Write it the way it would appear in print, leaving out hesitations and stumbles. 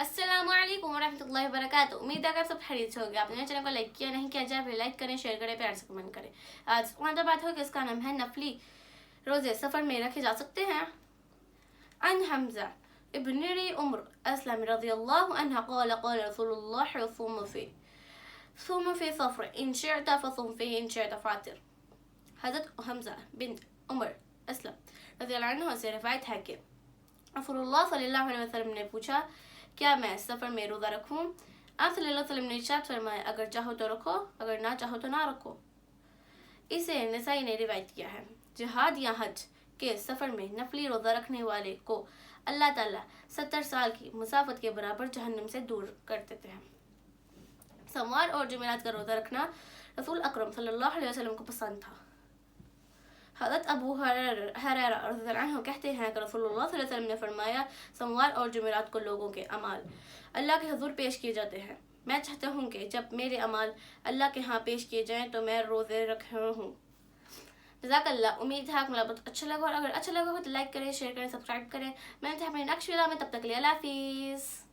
अस्सलाम वालेकुम वरहमतुल्लाहि वबरकातुह। उम्मीद है कि आप सब खैरियत से होंगे। आपने मेरे चैनल को लाइक किया नहीं किया जाए, लाइक करें, शेयर करें, प्यार से कमेंट करें। आज वहाँ बात हो कि इसका नाम है नफली रोजे सफ़र में रखे जा सकते हैं। अन हमजा इब्न उम्र अस्लम रज़ियल्लाहु अन्हा क़ाल क़ाल रसूलुल्लाह सुम फी सफ़र इन शिअत फसुम फी इन शिअत फ़ातिर। हज़रत हमजा बिन उमर अस्लम रज़ियल्लाहु अन्हु से रिवायत है कि रसूलुल्लाह सल्लल्लाहु अलैहि वसल्लम ने पूछा, क्या मैं सफ़र में रोज़ा रखूं? आप सल्लल्लाहु अलैहि वसल्लम ने इरशाद फरमाया, अगर चाहो तो रखो, अगर ना चाहो तो ना रखो। इसे नसाई ने रिवायत किया है। जिहाद या हज के सफ़र में नफली रोज़ा रखने वाले को अल्लाह ताला 70 साल की मुसाफत के बराबर जहन्नम से दूर कर देते हैं। सोमवार और जुमेरात का रोज़ा रखना रसूल अकरम सल्लल्लाहु अलैहि वसल्लम को पसंद था। हज़रत अबू हुरैरा रज़ियल्लाहु अन्हु कहते हैं कि रसूलुल्लाह सल्लल्लाहु अलैहि वसल्लम ने फरमाया, सोमवार और जुमेरात को लोगों के अमाल अल्लाह के हुज़ूर पेश किए जाते हैं। मैं चाहता हूँ कि जब मेरे अमाल अल्लाह के यहाँ पेश किए जाएं तो मैं रोज़े रखूँ। जज़ाकल्लाह। उम्मीद है आपको बहुत अच्छा लगा, और अगर अच्छा लगा हो तो लाइक करें, शेयर करें, सब्सक्राइब करें। मैं आपने नेक्स्ट वीडियो में, तब तक के लिए अल्लाह हाफिज़।